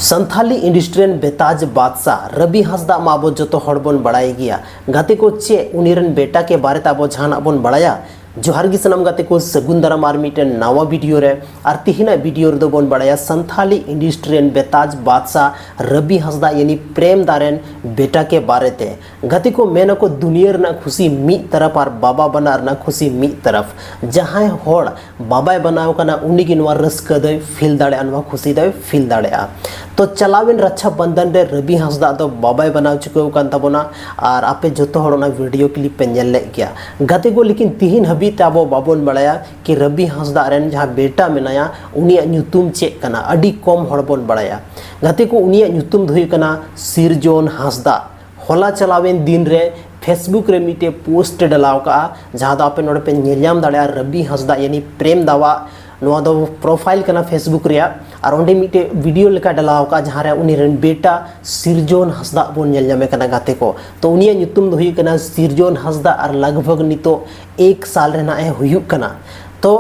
संथाली इंडस्ट्रियन बेताज बादशाह रवि हांसदा मा अब जो हड़बन बड़ाई गया गाते को चे उनीरन बेटा के बारे अब जहां बन बड़ाया जोहार गी सनम गाते को सगुन दाराम और मिटन नवा वीडियो रे और तिहिना वीडियो रे बन बड़ाया संथाली इंडस्ट्रियन बेताज बादशाह रवि हांसदा यानी प्रेम दारेन बेटा के बारे ते गाते को मेन को दुनिया रना खुशी मिद तरफ और बाबा बना रना खुशी मिद तरफ जहां होड़ बाबाय बनाव कना उनी की नवा रस्क दे फील दाड़े नवा खुशी दे फील दाड़े तो चलावेन रक्षा बंधन रे रवि हांसदा तो बाबाय बनाव चुके कान तबोना और आपे जोतो होड़ना वीडियो क्लिप पे नेल ले गया गाते को लेकिन तिहिन हबीते अब बाबन बड़ाया कि रवि हांसदा रेन जहां बेटा मेनाया उनिया न्युतुम चेक कना अडी कम हड़बन बड़ाया गाते को उनिया न्युतुम धुई कना सिरजोन हांसदा होला चलावेन दिन रे फेसबुक रे मिटे पोस्ट डलाव का जहां दा आपे नोडे पे नेलयाम दाड़या रवि हांसदा यानी प्रेम दावा नोआ दो प्रोफाइल कना फेसबुक रे और ओंडे मिटे वीडियो लेका डलाव का जहां रे उनी रेन बेटा सिरजोन हांसदा बोन नेल जामे कना गाते को तो उनिया न्युतुम दो हुई कना सिरजोन हांसदा और लगभग नितो 1 साल रेना ए हुयुक कना तो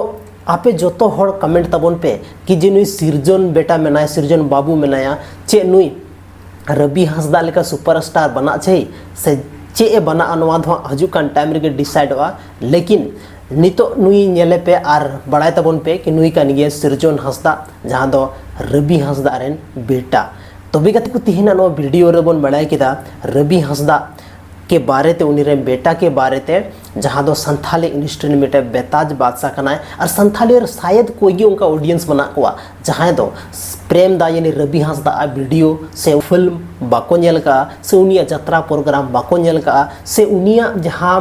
आपे जोतो होड़ कमेंट तबन पे कि जे नुई सिरजोन बेटा मेनाया सिरजोन बाबू मेनाया चे नुई रवि हांसदा लेका सुपरस्टार बना छे से चे ए बना अनवा दो हजुकान टाइम रे डिसाइड हुआ लेकिन नितो नुई नेले पे और बड़ाय तबन पे कि नुई कान गे सिरजोन हांसदा जहां दो रवि हांसदा रेन बेटा तो भी गत को तिहिना नो वीडियो रे बन बड़ाय किदा रवि हांसदा के बारे ते उनी रे बेटा के बारे ते जहां दो संथाली इंडस्ट्री में बेताज बादशाह कना और संथाली शायद कोई गी उनका ऑडियंस बना को जहां दो प्रेम दा यानी रवि हांसदा वीडियो से फिल्म बाको नेल का से उनिया यात्रा प्रोग्राम बाको नेल का से उनिया जहां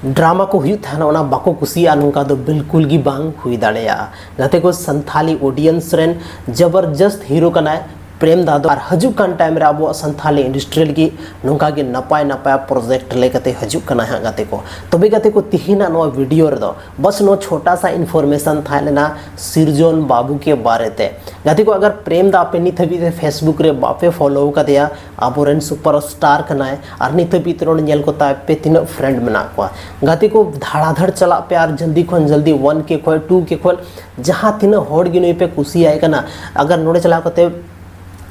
ड्रामा को हुई था ना बाको कुसिया नुका दो बिल्कुल गी बांग हुई दाड़ेया गाते को संथाली ऑडियंस रेन जबरदस्त हीरो कना प्रेम दादो और हजुकान टाइम रे अब संथाली इंडस्ट्रियल की नुका के नपाय नपाय प्रोजेक्ट लेकते हजुकान है गाते को तबे गाते को तिहिना नो वीडियो रे दो बस नो छोटा सा इन्फॉर्मेशन था लेना सिरजोन बाबू के बारे ते गाते को अगर प्रेम दा पे निथ भी फेसबुक रे बापे फॉलो कर दिया अब रेन सुपरस्टार कना है और निथ भी तरोन नेल को ता पे तीन फ्रेंड बना को गाते को धाड़ाधड़ चला पे और जल्दी खन जल्दी 1 के खोल 2 के खोल जहां तीन होड़ गिनोय पे खुशी आए कना अगर नोडे चला कते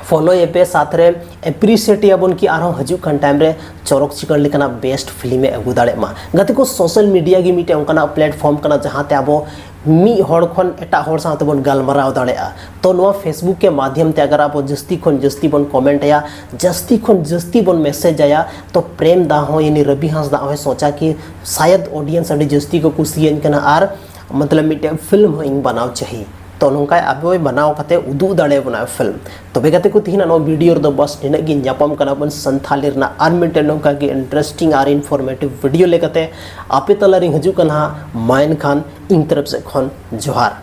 फॉलो ये पे साथ रे एप्रिशिएट याबन की आरो हजुकान टाइम रे चौरक चिकन लेकना बेस्ट फिल्म अगु दाड़े मा गाते को सोशल मीडिया की मिटे उनका प्लेटफॉर्म कना जहां ते आबो मी होड़ खन एटा होड़ साथ बन गालमराव दाड़ेआ तो नो फेसबुक के माध्यम ते अगर आप जस्ती खन जस्ती बन कमेंट या जस्ती खन जस्ती बन मैसेज आया तो प्रेम दा हो यानी रवि हांसदा हो सोचा कि शायद ऑडियंस अडी जस्ती को कुसियन कना आर मतलब मिटे फिल्म इन बनाव चाहिए तो नौका अब बनाव कते उदू दाड़े बना फिल्म तबे गाते को तिहिना नो वीडियो रे बस निना गी न्यापम कना बन संथाली रना आर मिनट नौका गी इंटरेस्टिंग और इन्फॉर्मेटिव वीडियो लेकते आपे तलारी हजु कना मायन खान इन तरफ से खन जोहार।